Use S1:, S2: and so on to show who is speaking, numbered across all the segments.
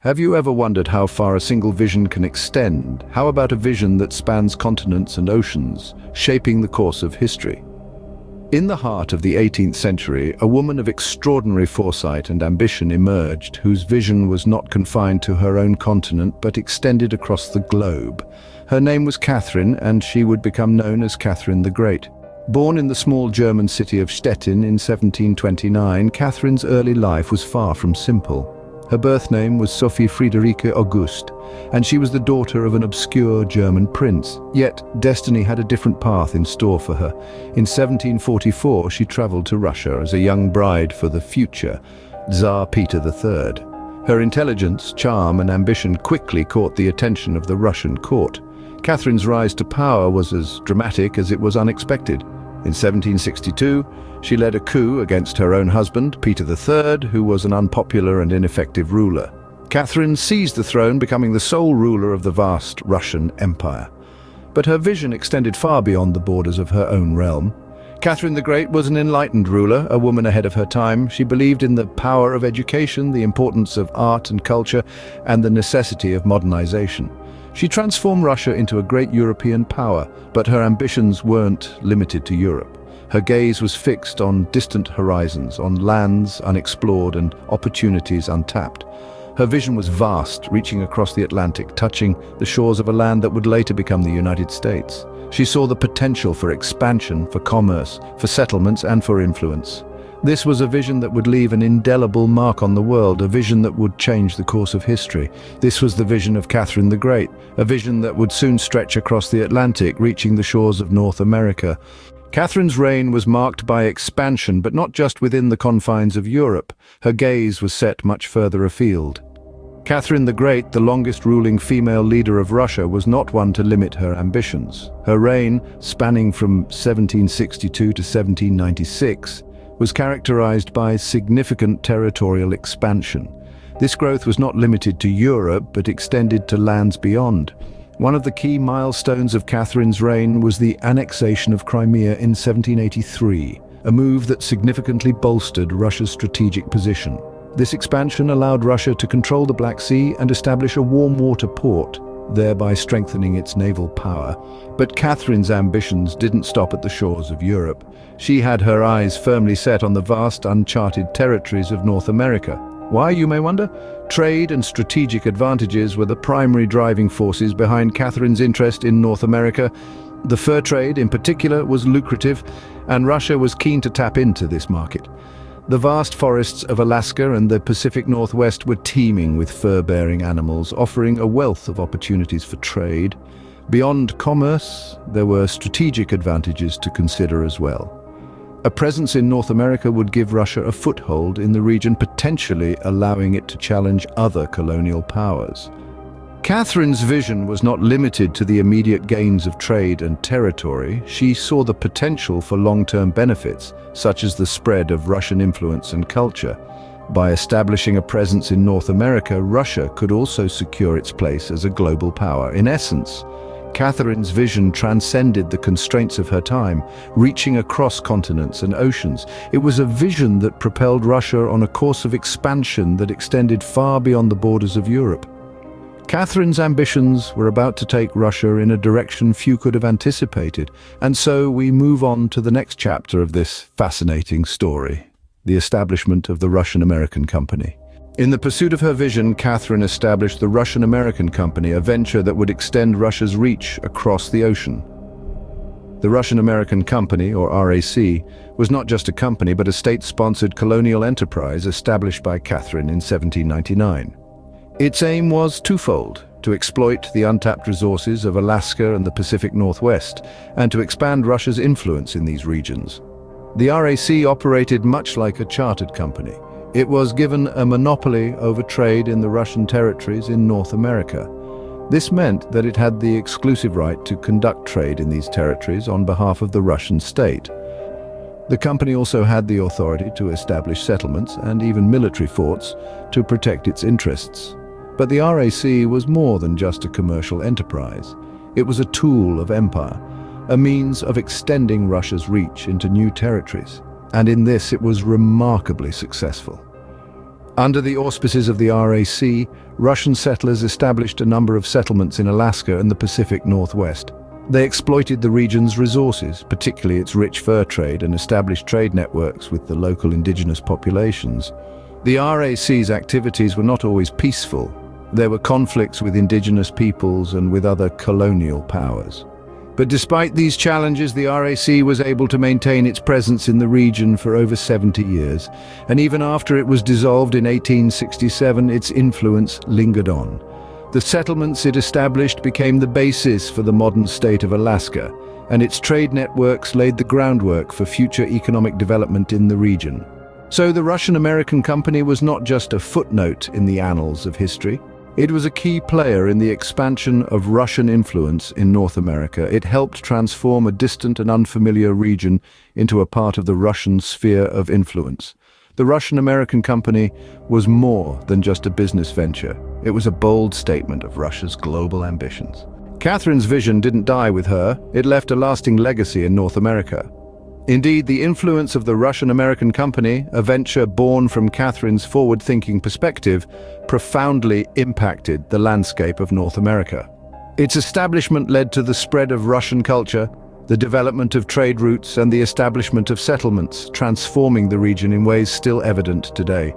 S1: Have you ever wondered how far a single vision can extend? How about a vision that spans continents and oceans, shaping the course of history? In the heart of the 18th century, a woman of extraordinary foresight and ambition emerged, whose vision was not confined to her own continent but extended across the globe. Her name was Catherine, and she would become known as Catherine the Great. Born in the small German city of Stettin in 1729, Catherine's early life was far from simple. Her birth name was Sophie Friederike August, and she was the daughter of an obscure German prince. Yet, destiny had a different path in store for her. In 1744, she traveled to Russia as a young bride for the future Tsar Peter III. Her intelligence, charm, and ambition quickly caught the attention of the Russian court. Catherine's rise to power was as dramatic as it was unexpected. In 1762, she led a coup against her own husband, Peter III, who was an unpopular and ineffective ruler. Catherine seized the throne, becoming the sole ruler of the vast Russian Empire. But her vision extended far beyond the borders of her own realm. Catherine the Great was an enlightened ruler, a woman ahead of her time. She believed in the power of education, the importance of art and culture, and the necessity of modernization. She transformed Russia into a great European power, but her ambitions weren't limited to Europe. Her gaze was fixed on distant horizons, on lands unexplored and opportunities untapped. Her vision was vast, reaching across the Atlantic, touching the shores of a land that would later become the United States. She saw the potential for expansion, for commerce, for settlements, and for influence. This was a vision that would leave an indelible mark on the world, a vision that would change the course of history. This was the vision of Catherine the Great, a vision that would soon stretch across the Atlantic, reaching the shores of North America. Catherine's reign was marked by expansion, but not just within the confines of Europe. Her gaze was set much further afield. Catherine the Great, the longest ruling female leader of Russia, was not one to limit her ambitions. Her reign, spanning from 1762 to 1796, was characterized by significant territorial expansion. This growth was not limited to Europe, but extended to lands beyond. One of the key milestones of Catherine's reign was the annexation of Crimea in 1783, a move that significantly bolstered Russia's strategic position. This expansion allowed Russia to control the Black Sea and establish a warm water port, thereby strengthening its naval power. But Catherine's ambitions didn't stop at the shores of Europe. She had her eyes firmly set on the vast, uncharted territories of North America. Why, you may wonder? Trade and strategic advantages were the primary driving forces behind Catherine's interest in North America. The fur trade, in particular, was lucrative, and Russia was keen to tap into this market. The vast forests of Alaska and the Pacific Northwest were teeming with fur-bearing animals, offering a wealth of opportunities for trade. Beyond commerce, there were strategic advantages to consider as well. A presence in North America would give Russia a foothold in the region, potentially allowing it to challenge other colonial powers. Catherine's vision was not limited to the immediate gains of trade and territory. She saw the potential for long-term benefits, such as the spread of Russian influence and culture. By establishing a presence in North America, Russia could also secure its place as a global power. In essence, Catherine's vision transcended the constraints of her time, reaching across continents and oceans. It was a vision that propelled Russia on a course of expansion that extended far beyond the borders of Europe. Catherine's ambitions were about to take Russia in a direction few could have anticipated, and so we move on to the next chapter of this fascinating story, the establishment of the Russian-American Company. In the pursuit of her vision, Catherine established the Russian-American Company, a venture that would extend Russia's reach across the ocean. The Russian-American Company, or RAC, was not just a company but a state-sponsored colonial enterprise established by Catherine in 1799. Its aim was twofold: to exploit the untapped resources of Alaska and the Pacific Northwest, and to expand Russia's influence in these regions. The RAC operated much like a chartered company. It was given a monopoly over trade in the Russian territories in North America. This meant that it had the exclusive right to conduct trade in these territories on behalf of the Russian state. The company also had the authority to establish settlements and even military forts to protect its interests. But the RAC was more than just a commercial enterprise. It was a tool of empire, a means of extending Russia's reach into new territories. And in this it was remarkably successful. Under the auspices of the RAC, Russian settlers established a number of settlements in Alaska and the Pacific Northwest. They exploited the region's resources, particularly its rich fur trade, and established trade networks with the local indigenous populations. The RAC's activities were not always peaceful. There were conflicts with indigenous peoples and with other colonial powers. But despite these challenges, the RAC was able to maintain its presence in the region for over 70 years, and even after it was dissolved in 1867, its influence lingered on. The settlements it established became the basis for the modern state of Alaska, and its trade networks laid the groundwork for future economic development in the region. So the Russian-American Company was not just a footnote in the annals of history. It was a key player in the expansion of Russian influence in North America. It helped transform a distant and unfamiliar region into a part of the Russian sphere of influence. The Russian-American Company was more than just a business venture. It was a bold statement of Russia's global ambitions. Catherine's vision didn't die with her. It left a lasting legacy in North America. Indeed, the influence of the Russian-American Company, a venture born from Catherine's forward-thinking perspective, profoundly impacted the landscape of North America. Its establishment led to the spread of Russian culture, the development of trade routes, and the establishment of settlements, transforming the region in ways still evident today.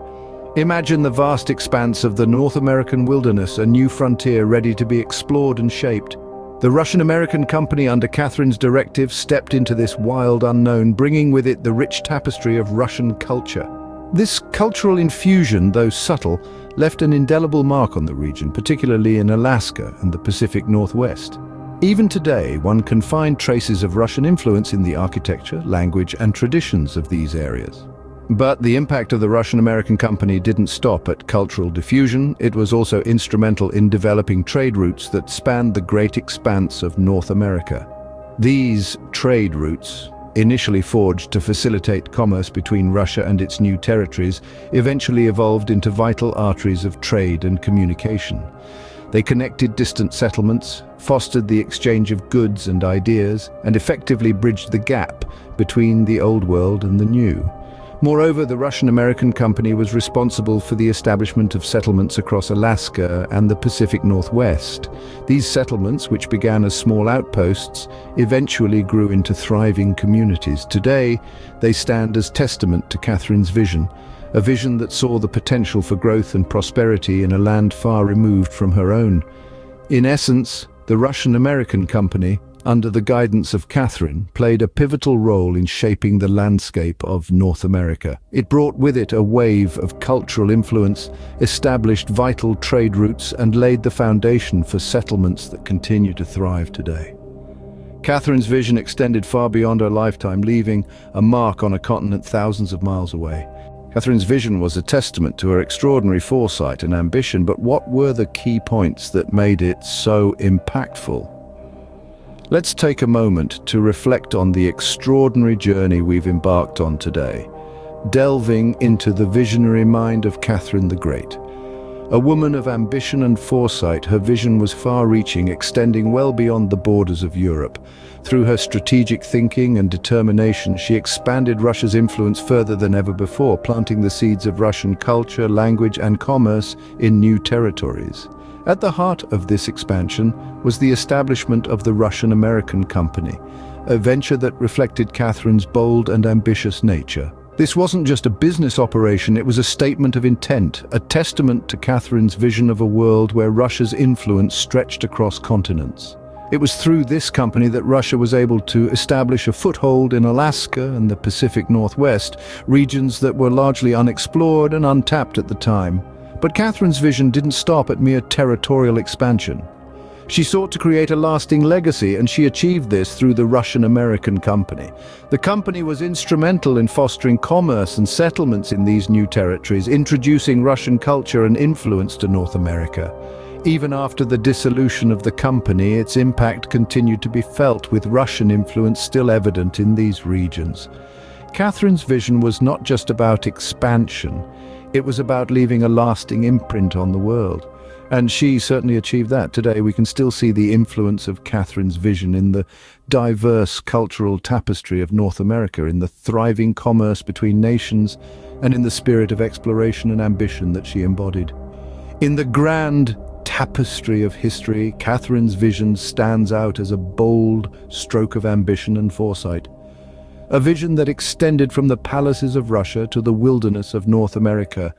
S1: Imagine the vast expanse of the North American wilderness, a new frontier ready to be explored and shaped. The Russian-American Company, under Catherine's directive, stepped into this wild unknown, bringing with it the rich tapestry of Russian culture. This cultural infusion, though subtle, left an indelible mark on the region, particularly in Alaska and the Pacific Northwest. Even today, one can find traces of Russian influence in the architecture, language, and traditions of these areas. But the impact of the Russian-American Company didn't stop at cultural diffusion. It was also instrumental in developing trade routes that spanned the great expanse of North America. These trade routes, initially forged to facilitate commerce between Russia and its new territories, eventually evolved into vital arteries of trade and communication. They connected distant settlements, fostered the exchange of goods and ideas, and effectively bridged the gap between the old world and the new. Moreover, the Russian-American Company was responsible for the establishment of settlements across Alaska and the Pacific Northwest. These settlements, which began as small outposts, eventually grew into thriving communities. Today, they stand as testament to Catherine's vision, a vision that saw the potential for growth and prosperity in a land far removed from her own. In essence, the Russian-American Company, under the guidance of Catherine, played a pivotal role in shaping the landscape of North America. It brought with it a wave of cultural influence, established vital trade routes, and laid the foundation for settlements that continue to thrive today. Catherine's vision extended far beyond her lifetime, leaving a mark on a continent thousands of miles away. Catherine's vision was a testament to her extraordinary foresight and ambition, but what were the key points that made it so impactful? Let's take a moment to reflect on the extraordinary journey we've embarked on today, delving into the visionary mind of Catherine the Great. A woman of ambition and foresight, her vision was far-reaching, extending well beyond the borders of Europe. Through her strategic thinking and determination, she expanded Russia's influence further than ever before, planting the seeds of Russian culture, language, and commerce in new territories. At the heart of this expansion was the establishment of the Russian-American Company, a venture that reflected Catherine's bold and ambitious nature. This wasn't just a business operation, it was a statement of intent, a testament to Catherine's vision of a world where Russia's influence stretched across continents. It was through this company that Russia was able to establish a foothold in Alaska and the Pacific Northwest, regions that were largely unexplored and untapped at the time. But Catherine's vision didn't stop at mere territorial expansion. She sought to create a lasting legacy, and she achieved this through the Russian-American Company. The company was instrumental in fostering commerce and settlements in these new territories, introducing Russian culture and influence to North America. Even after the dissolution of the company, its impact continued to be felt, with Russian influence still evident in these regions. Catherine's vision was not just about expansion. It was about leaving a lasting imprint on the world. And she certainly achieved that. Today we can still see the influence of Catherine's vision in the diverse cultural tapestry of North America, in the thriving commerce between nations, and in the spirit of exploration and ambition that she embodied. In the grand tapestry of history, Catherine's vision stands out as a bold stroke of ambition and foresight. A vision that extended from the palaces of Russia to the wilderness of North America.